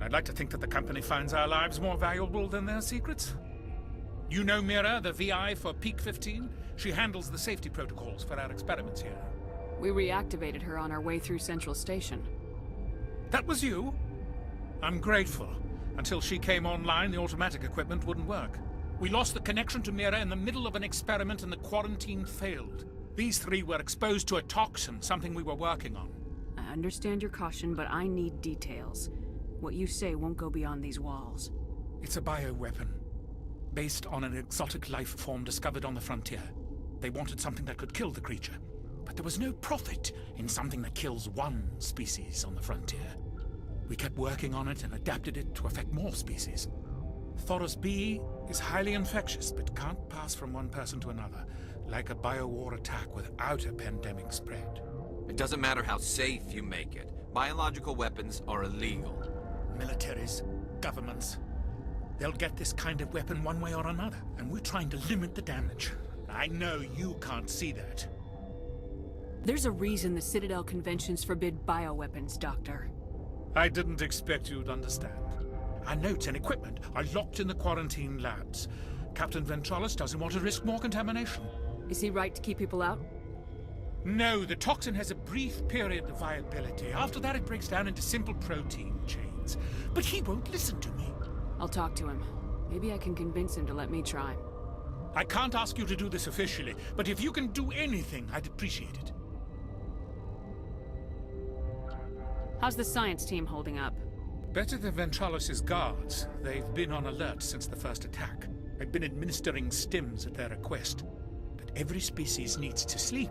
I'd like to think that the company finds our lives more valuable than their secrets. You know Mira, the VI for Peak 15? She handles the safety protocols for our experiments here. We reactivated her on our way through Central Station. That was you? I'm grateful. Until she came online, the automatic equipment wouldn't work. We lost the connection to Mira in the middle of an experiment and the quarantine failed. These three were exposed to a toxin, something we were working on. I understand your caution, but I need details. What you say won't go beyond these walls. It's a bioweapon, based on an exotic life form discovered on the frontier. They wanted something that could kill the creature, but there was no profit in something that kills one species on the frontier. We kept working on it and adapted it to affect more species. Thoros B is highly infectious, but can't pass from one person to another, like a biowar attack without a pandemic spread. It doesn't matter how safe you make it. Biological weapons are illegal. Militaries, governments, they'll get this kind of weapon one way or another, and we're trying to limit the damage. I know you can't see that. There's a reason the Citadel conventions forbid bioweapons, Doctor. I didn't expect you'd understand. Our notes and equipment are locked in the quarantine labs. Captain Ventralis doesn't want to risk more contamination. Is he right to keep people out? No, the toxin has a brief period of viability. After that, it breaks down into simple protein chains. But he won't listen to me. I'll talk to him. Maybe I can convince him to let me try. I can't ask you to do this officially, but if you can do anything, I'd appreciate it. How's the science team holding up? Better than Ventralis' guards. They've been on alert since the first attack. I've been administering stims at their request. But every species needs to sleep.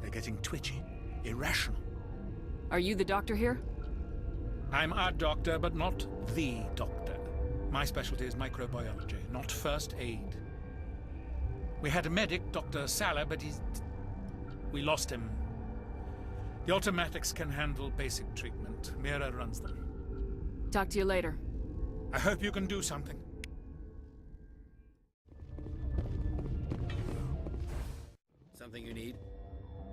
They're getting twitchy, irrational. Are you the doctor here? I'm a doctor, but not the doctor. My specialty is microbiology, not first aid. We had a medic, Dr. Salah, but we lost him. The automatics can handle basic treatment. Mira runs them. Talk to you later. I hope you can do something. Something you need?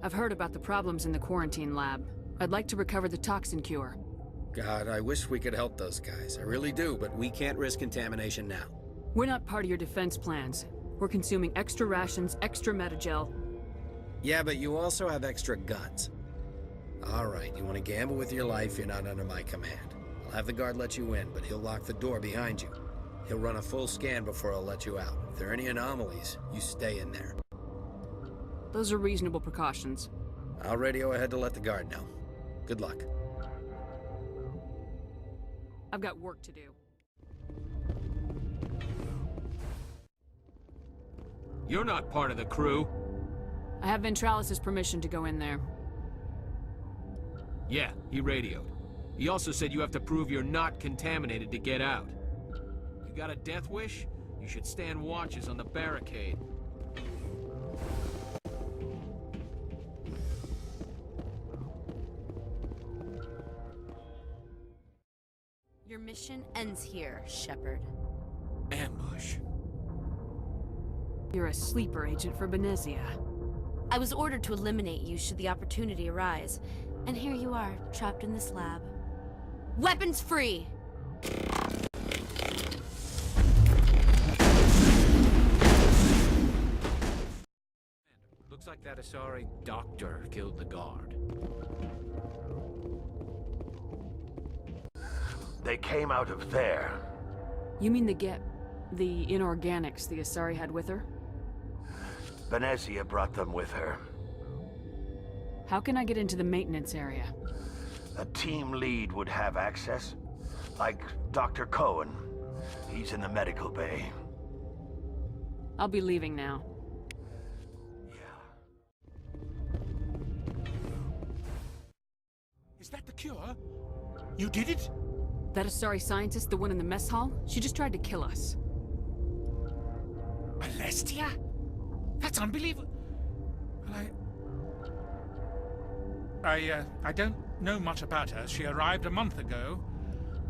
I've heard about the problems in the quarantine lab. I'd like to recover the toxin cure. God, I wish we could help those guys. I really do, but we can't risk contamination now. We're not part of your defense plans. We're consuming extra rations, extra metagel. Yeah, but you also have extra guns. All right, you want to gamble with your life, you're not under my command. I'll have the guard let you in, but he'll lock the door behind you. He'll run a full scan before he'll let you out. If there are any anomalies, you stay in there. Those are reasonable precautions. I'll radio ahead to let the guard know. Good luck. I've got work to do. You're not part of the crew. I have Ventralis' permission to go in there. Yeah, he radioed. He also said you have to prove you're not contaminated to get out. You got a death wish? You should stand watches on the barricade. Your mission ends here, Shepard. Ambush. You're a sleeper agent for Benezia. I was ordered to eliminate you should the opportunity arise. And here you are, trapped in this lab. Weapons free! Looks like that Asari doctor killed the guard. They came out of there. You mean the inorganics the Asari had with her? Benezia brought them with her. How can I get into the maintenance area? A team lead would have access. Like Dr. Cohen. He's in the medical bay. I'll be leaving now. Yeah. Is that the cure? You did it? That Asari scientist, the one in the mess hall? She just tried to kill us. Alestia? That's unbelievable. Well, I don't know much about her. She arrived a month ago.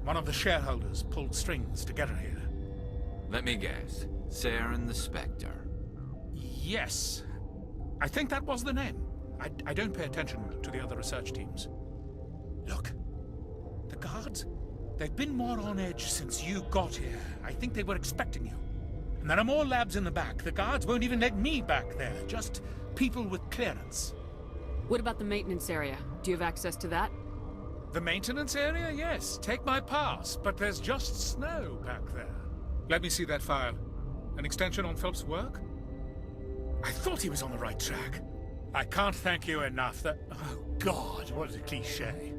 One of the shareholders pulled strings to get her here. Let me guess. Saren the Spectre. Yes. I think that was the name. I don't pay attention to the other research teams. Look. The guards. They've been more on edge since you got here. I think they were expecting you. And there are more labs in the back. The guards won't even let me back there. Just people with clearance. What about the maintenance area? Do you have access to that? The maintenance area? Yes. Take my pass. But there's just snow back there. Let me see that file. An extension on Phelps' work? I thought he was on the right track. I can't thank you enough. Oh, God, what a cliché.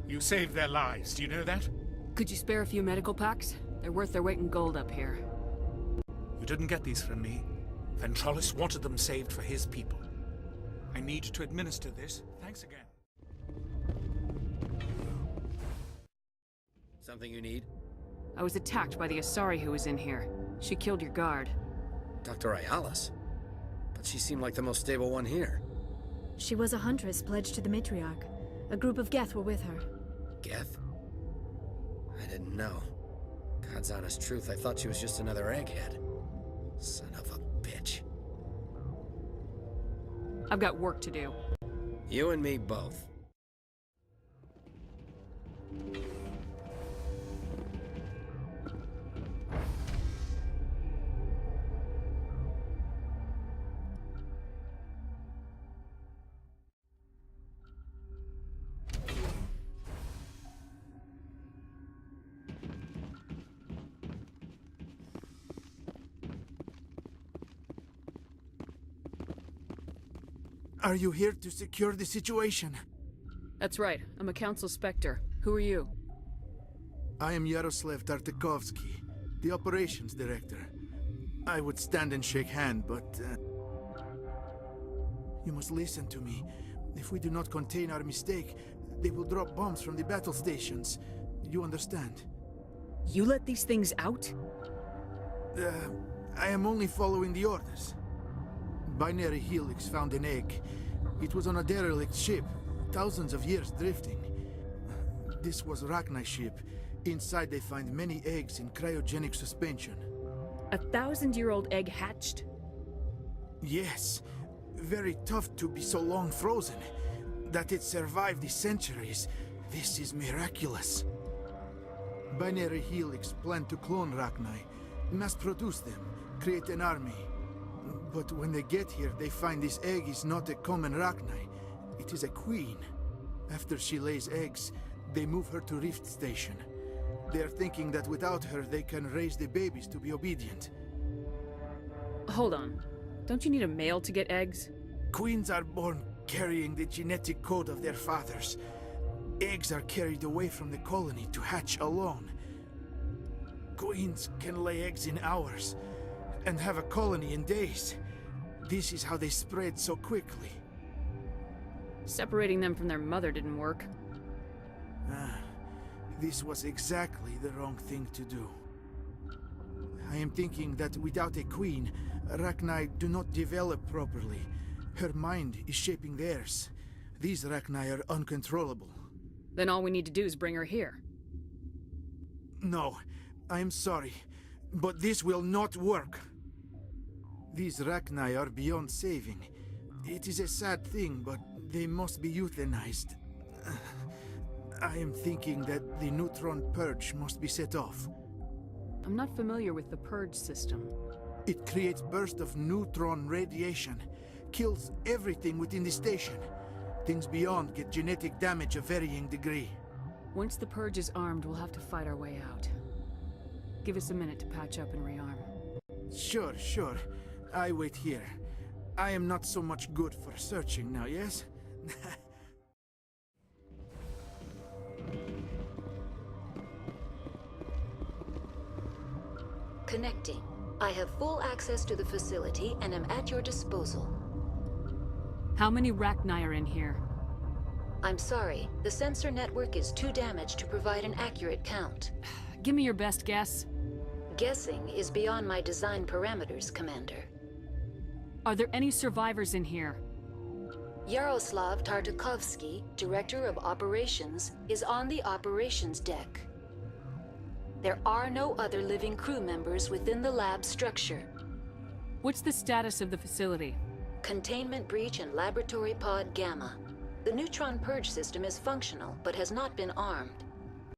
You saved their lives, do you know that? Could you spare a few medical packs? They're worth their weight in gold up here. You didn't get these from me. Ventrolis wanted them saved for his people. I need to administer this. Thanks again. Something you need? I was attacked by the Asari who was in here. She killed your guard. Dr. Ayalis? But she seemed like the most stable one here. She was a huntress pledged to the matriarch. A group of Geth were with her. Geth? I didn't know. God's honest truth, I thought she was just another egghead. Son of a bitch. I've got work to do. You and me both. Are you here to secure the situation? That's right. I'm a Council Spectre. Who are you? I am Yaroslav Tartakovsky, the operations director. I would stand and shake hand, but... You must listen to me. If we do not contain our mistake, they will drop bombs from the battle stations. You understand? You let these things out? I am only following the orders. Binary Helix found an egg. It was on a derelict ship, thousands of years drifting. This was Rachni's ship. Inside they find many eggs in cryogenic suspension. A 1,000-year-old egg hatched? Yes. Very tough to be so long frozen. That it survived the centuries. This is miraculous. Binary Helix planned to clone Rachni, mass produce them, create an army. But when they get here, they find this egg is not a common Rachni. It is a queen. After she lays eggs, they move her to Rift Station. They are thinking that without her, they can raise the babies to be obedient. Hold on. Don't you need a male to get eggs? Queens are born carrying the genetic code of their fathers. Eggs are carried away from the colony to hatch alone. Queens can lay eggs in hours and have a colony in days. This is how they spread so quickly. Separating them from their mother didn't work. This was exactly the wrong thing to do. I am thinking that without a queen, Rachni do not develop properly. Her mind is shaping theirs. These Rachni are uncontrollable. Then all we need to do is bring her here. No, I am sorry, but this will not work. These Rachni are beyond saving. It is a sad thing, but they must be euthanized. I am thinking that the Neutron Purge must be set off. I'm not familiar with the Purge system. It creates bursts of neutron radiation, kills everything within the station. Things beyond get genetic damage of varying degree. Once the Purge is armed, we'll have to fight our way out. Give us a minute to patch up and rearm. Sure. I wait here. I am not so much good for searching now, yes? Connecting. I have full access to the facility and am at your disposal. How many Rachni are in here? I'm sorry, the sensor network is too damaged to provide an accurate count. Give me your best guess. Guessing is beyond my design parameters, Commander. Are there any survivors in here? Yaroslav Tartakovsky, Director of Operations, is on the operations deck. There are no other living crew members within the lab structure. What's the status of the facility? Containment breach in Laboratory Pod Gamma. The Neutron Purge system is functional, but has not been armed.